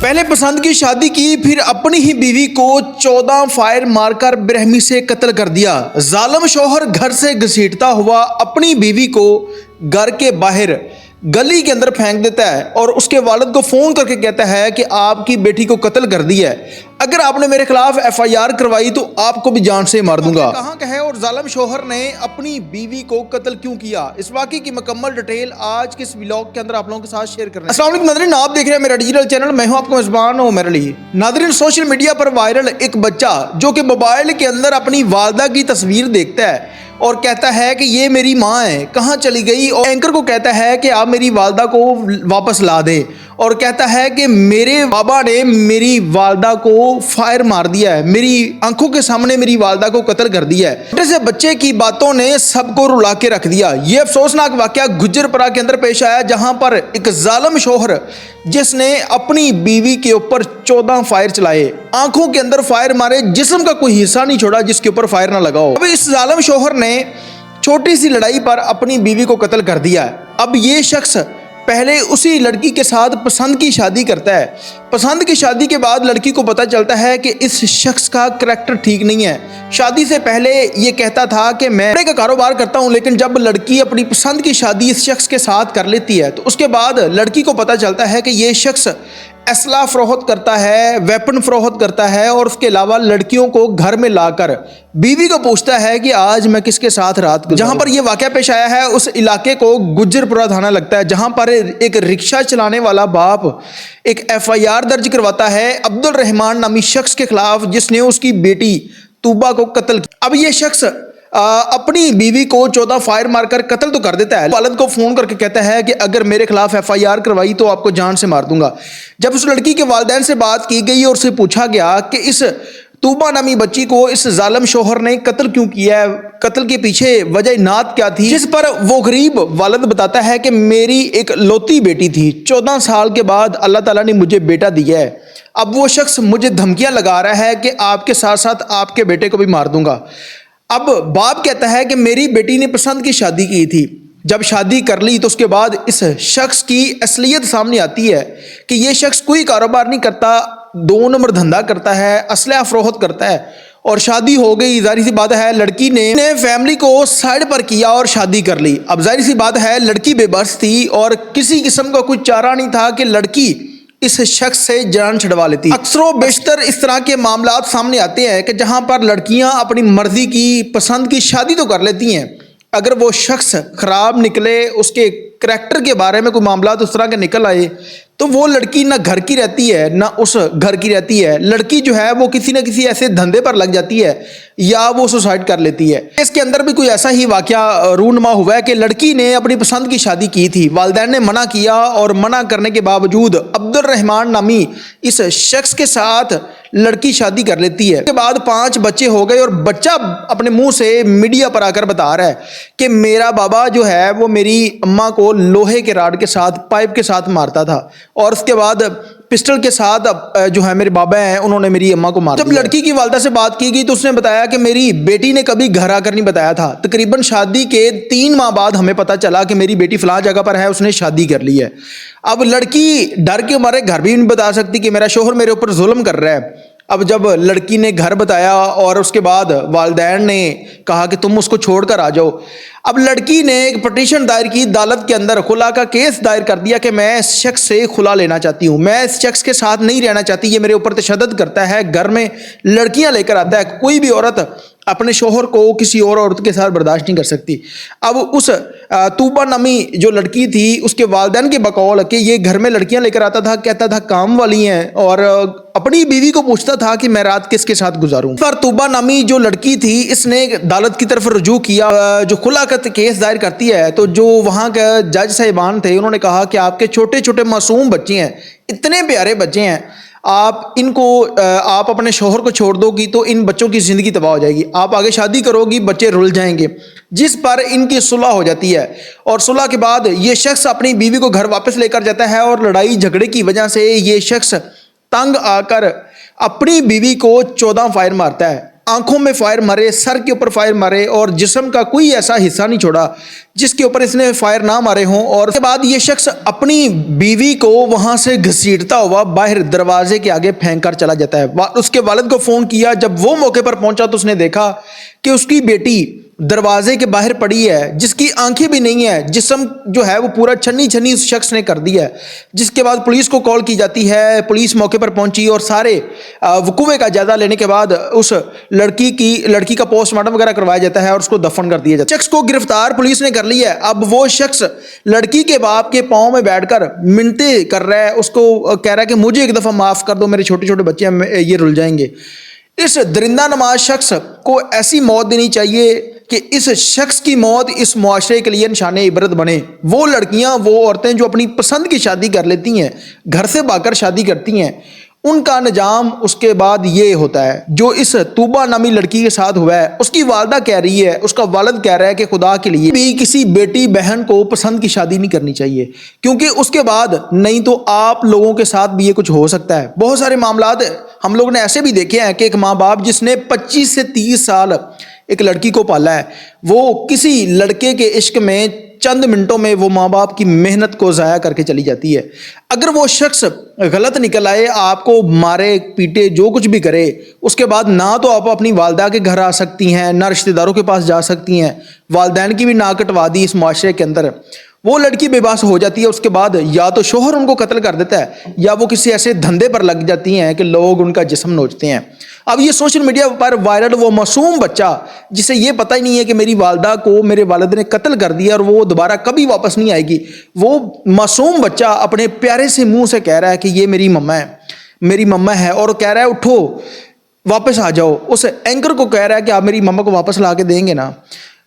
पहले पसंद की शादी की, फिर अपनी ही बीवी को 14 फायर मारकर बेरहमी से कत्ल कर दिया। जालिम शौहर घर से घसीटता हुआ अपनी बीवी को घर के बाहर गली के अंदर फेंक देता है और उसके वालिद को फ़ोन करके कहता है कि आपकी बेटी को कत्ल कर दिया है, अगर आपने मेरे खिलाफ FIR करवाई तो आपको भी जान से मार दूंगा। कहाँ का है और जालिम शौहर ने अपनी बीवी को कत्ल क्यों किया, इस वाक़े की मुकम्मल डिटेल आज के इस व्लॉग के अंदर आप लोगों के साथ शेयर कर रहे हैं। अस्सलाम वालेकुम नाज़रीन, आप देख रहे हैं मेरा डिजिटल चैनल, मैं हूं आपका मेज़बान उमर अली। नाज़रीन, सोशल मीडिया पर वायरल एक बच्चा जो कि मोबाइल के अंदर अपनी वालदा की तस्वीर देखता है और कहता है कि ये मेरी माँ है, कहाँ चली गई, और एंकर को कहता है कि आप मेरी वालदा को वापस ला दें, और कहता है कि मेरे बाबा ने मेरी वालदा को फायर मार दिया है, मेरी आंखों के सामने मेरी वालदा को कत्ल कर दिया है। छोटे से बच्चे की बातों ने सबको रुला के रख दिया। ये अफसोसनाक वाकया गुज्जरपरा के अंदर पेश आया, जहां पर एक जालिम शौहर जिसने अपनी बीवी के ऊपर 14 फायर चलाए, आंखों के अंदर फायर मारे, जिस्म का कोई हिस्सा नहीं छोड़ा जिसके ऊपर फायर ना लगा हो। अब इस जालिम शौहर ने छोटी सी लड़ाई पर अपनी बीवी को कत्ल कर दिया है। अब ये शख्स पहले उसी लड़की के साथ पसंद की शादी करता है। पसंद की शादी के बाद लड़की को पता चलता है कि इस शख्स का करैक्टर ठीक नहीं है। शादी से पहले ये कहता था कि मैं कपड़े का कारोबार करता हूँ, लेकिन जब लड़की अपनी पसंद की शादी इस शख्स के साथ कर लेती है तो उसके बाद लड़की को पता चलता है कि ये शख्स असला फरोख्त करता है, वेपन फरोख्त करता है, और उसके अलावा लड़कियों को घर में लाकर बीवी को पूछता है कि आज मैं किसके साथ रात गुजारूं। जहां पर यह वाकया पेश आया है उस इलाके को गुज्जरपुरा थाना लगता है, जहां पर एक रिक्शा चलाने वाला बाप एक FIR दर्ज करवाता है अब्दुल रहमान नामी शख्स के खिलाफ, जिसने उसकी बेटी तूबा को कत्ल किया। अब यह शख्स अपनी बीवी को 14 फायर मारकर कत्ल तो कर देता है। वालिद को फ़ोन करके कहता है कि अगर मेरे खिलाफ FIR करवाई तो आपको जान से मार दूंगा। जब उस लड़की के वालिदैन से बात की गई और उससे पूछा गया कि इस तूबा नामी बच्ची को इस जालिम शौहर ने कत्ल क्यों किया है, कत्ल के पीछे वजह नात क्या थी, जिस पर वो गरीब वालिद बताता है कि मेरी एक लौती बेटी थी, 14 साल के बाद अल्लाह ताला ने मुझे बेटा दिया है। अब वो शख्स मुझे धमकियाँ लगा रहा है कि आपके साथ साथ आपके बेटे को भी मार दूंगा। अब बाप कहता है कि मेरी बेटी ने पसंद की शादी की थी, जब शादी कर ली तो उसके बाद इस शख्स की असलियत सामने आती है कि ये शख्स कोई कारोबार नहीं करता, 2 नंबर धंधा करता है, असला फरोख्त करता है, और शादी हो गई। जाहिर सी बात है लड़की ने फैमिली को साइड पर किया और शादी कर ली। अब जाहिर सी बात है लड़की बेबस थी और किसी किस्म का कोई चारा नहीं था कि लड़की इस शख्स से जान छुड़वा लेती। अक्सर बेशतर इस तरह के मामलात सामने आते हैं कि जहां पर लड़कियां अपनी मर्जी की पसंद की शादी तो कर लेती हैं, अगर वो शख्स खराब निकले, उसके करैक्टर के बारे में कोई मामलात उस तरह के निकल आए, तो वो लड़की ना घर की रहती है ना उस घर की रहती है। लड़की जो है वो किसी न किसी ऐसे धंधे पर लग जाती है या वो सुसाइड कर लेती है। इसके अंदर भी कोई ऐसा ही वाकया रूनमा हुआ है कि लड़की ने अपनी पसंद की शादी की थी, वालिदैन ने मना किया और मना करने के बावजूद अब्दुल रहमान नामी इस शख्स के साथ लड़की शादी कर लेती है। उसके बाद 5 बच्चे हो गए और बच्चा अपने मुंह से मीडिया पर आकर बता रहा है कि मेरा बाबा जो है वो मेरी अम्मा को लोहे के राड के साथ, पाइप के साथ मारता था, और उसके बाद पिस्टल के साथ जो है मेरे बाबा हैं उन्होंने मेरी अम्मा को मारा। जब लड़की की वालदा से बात की गई तो उसने बताया कि मेरी बेटी ने कभी घर आकर नहीं बताया था, तकरीबन शादी के 3 माह बाद हमें पता चला कि मेरी बेटी फलां जगह पर है, उसने शादी कर ली है। अब लड़की डर के मारे घर भी नहीं बता सकती कि मेरा शौहर मेरे ऊपर जुल्म कर रहा है। अब जब लड़की ने घर बताया और उसके बाद वालिदैन ने कहा कि तुम उसको छोड़कर आ जाओ, अब लड़की ने एक पटिशन दायर की अदालत के अंदर, खुला का केस दायर कर दिया कि मैं इस शख्स से खुला लेना चाहती हूँ, मैं इस शख्स के साथ नहीं रहना चाहती, ये मेरे ऊपर तशद्दुद करता है, घर में लड़कियां लेकर आता है, कोई भी औरत अपने शौहर को किसी और औरत के साथ बर्दाश्त नहीं कर सकती। अब उस तूबा नामी जो लड़की थी उसके वालिदैन के बकौल कि ये घर में लड़कियां लेकर आता था, कहता था काम वाली हैं, और अपनी बीवी को पूछता था कि मैं रात किसके साथ गुजारूं। पर तूबा नामी जो लड़की थी इसने अदालत की तरफ रुजू किया, जो खुला का केस दायर करती है, तो जो वहाँ के जज साहिबान थे उन्होंने कहा कि आपके छोटे छोटे मासूम बच्चे हैं, इतने प्यारे बच्चे हैं, आप इनको आप अपने शौहर को छोड़ दोगी तो इन बच्चों की ज़िंदगी तबाह हो जाएगी, आप आगे शादी करोगी बच्चे रुल जाएंगे। जिस पर इनकी सुलह हो जाती है और सुलह के बाद ये शख्स अपनी बीवी को घर वापस लेकर जाता है, और लड़ाई झगड़े की वजह से ये शख्स तंग आकर अपनी बीवी को 14 फायर मारता है। आंखों में फायर मारे, सर के ऊपर फायर मारे, और जिस्म का कोई ऐसा हिस्सा नहीं छोड़ा जिसके ऊपर इसने फायर ना मारे हों, और उसके बाद ये शख्स अपनी बीवी को वहां से घसीटता हुआ बाहर दरवाजे के आगे फेंक कर चला जाता है। उसके वालिद को फोन किया, जब वो मौके पर पहुंचा तो उसने देखा कि उसकी बेटी दरवाजे के बाहर पड़ी है, जिसकी आंखें भी नहीं है, जिस्म जो है वो पूरा छन्नी छन्नी उस शख्स ने कर दिया है। जिसके बाद पुलिस को कॉल की जाती है, पुलिस मौके पर पहुंची और सारे वकूवे का जायजा लेने के बाद उस लड़की का पोस्टमार्टम वगैरह करवाया जाता है और उसको दफन कर दिया जाता है। शख्स को गिरफ्तार पुलिस ने कर लिया है। अब वो शख्स लड़की के बाप के पाँव में बैठकर मिन्नतें कर रहा है, उसको कह रहा है कि मुझे एक दफ़ा माफ़ कर दो, मेरे छोटे छोटे बच्चे ये रुल जाएंगे। इस दरिंदा नमाज शख्स को ऐसी मौत देनी चाहिए कि इस शख्स की मौत इस मुआशरे के लिए निशाने इबरत बने। वो लड़कियां, वो औरतें जो अपनी पसंद की शादी कर लेती हैं, घर से भागकर शादी करती हैं, उनका अंजाम उसके बाद ये होता है जो इस तूबा नामी लड़की के साथ हुआ है। उसकी वालदा कह रही है, उसका वालिद कह रहा है कि खुदा के लिए भी किसी बेटी बहन को पसंद की शादी नहीं करनी चाहिए, क्योंकि उसके बाद नहीं तो आप लोगों के साथ भी ये कुछ हो सकता है। बहुत सारे मामलात हम लोग ने ऐसे भी देखे हैं कि एक माँ बाप जिसने 25 से 30 साल एक लड़की को पाला है, वो किसी लड़के के इश्क में चंद मिनटों में वो माँ बाप की मेहनत को ज़ाया करके चली जाती है। अगर वो शख्स गलत निकल आए, आपको मारे पीटे जो कुछ भी करे, उसके बाद ना तो आप अपनी वालदा के घर आ सकती हैं, ना रिश्तेदारों के पास जा सकती हैं, वालदैन की भी नाक कटवा दी इस माशरे के अंदर, वो लड़की बेबस हो जाती है। उसके बाद या तो शोहर उनको कत्ल कर देता है या वो किसी ऐसे धंधे पर लग जाती हैं कि लोग उनका जिस्म नोचते हैं। अब ये सोशल मीडिया पर वायरल वो मासूम बच्चा जिसे ये पता ही नहीं है कि मेरी वालदा को मेरे वालिद ने कत्ल कर दिया और वो दोबारा कभी वापस नहीं आएगी, वो मासूम बच्चा अपने प्यारे से मुंह से कह रहा है कि ये मेरी मम्मा है, मेरी मम्मा है, और कह रहा है उठो वापस आ जाओ। उस एंकर को कह रहा है कि आप मेरी मम्मा को वापस ला के देंगे ना।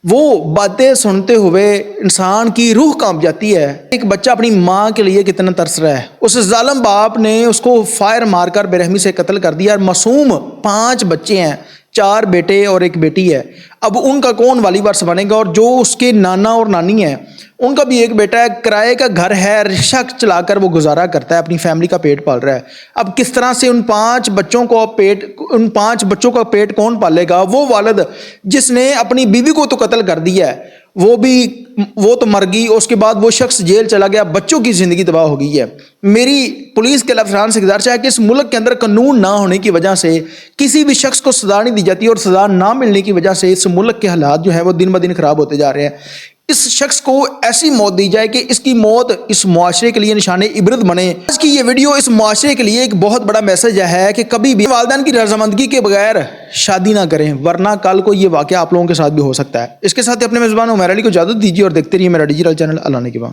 वो बातें सुनते हुए इंसान की रूह कांप जाती है। एक बच्चा अपनी माँ के लिए कितना तरस रहा है। उस जालिम बाप ने उसको फायर मारकर बेरहमी से कत्ल कर दिया। मासूम 5 बच्चे हैं, 4 बेटे और 1 बेटी है। अब उनका कौन वाली वारिस बनेगा? और जो उसके नाना और नानी हैं, उनका भी एक बेटा है, किराए का घर है, रिक्शा चलाकर वो गुजारा करता है, अपनी फैमिली का पेट पाल रहा है। अब किस तरह से उन 5 बच्चों का पेट कौन पालेगा? वो वालिद जिसने अपनी बीवी को तो कत्ल कर दिया है, वो तो मर गई, उसके बाद वो शख्स जेल चला गया, बच्चों की ज़िंदगी तबाह हो गई है। मेरी पुलिस के अफसरान से गुजारिश है कि इस मुल्क के अंदर कानून ना होने की वजह से किसी भी शख्स को सज़ा नहीं दी जाती, और सज़ा ना मिलने की वजह से इस मुल्क के हालात जो है वो दिन ब दिन ख़राब होते जा रहे हैं। इस शख्स को ऐसी मौत दी जाए कि इसकी मौत इस मुआशरे के लिए निशाने इबरत बने। आज की ये वीडियो इस मुआशरे के लिए एक बहुत बड़ा मैसेज है कि कभी भी वालिदैन की रजामंदगी के बगैर शादी ना करें, वरना कल को ये वाक़या आप लोगों के साथ भी हो सकता है। इसके साथ ही अपने मेज़बान उमैर अली को इजाज़त दीजिए और देखते रहिए मेरा डिजिटल चैनल अल्लाह ने की बात।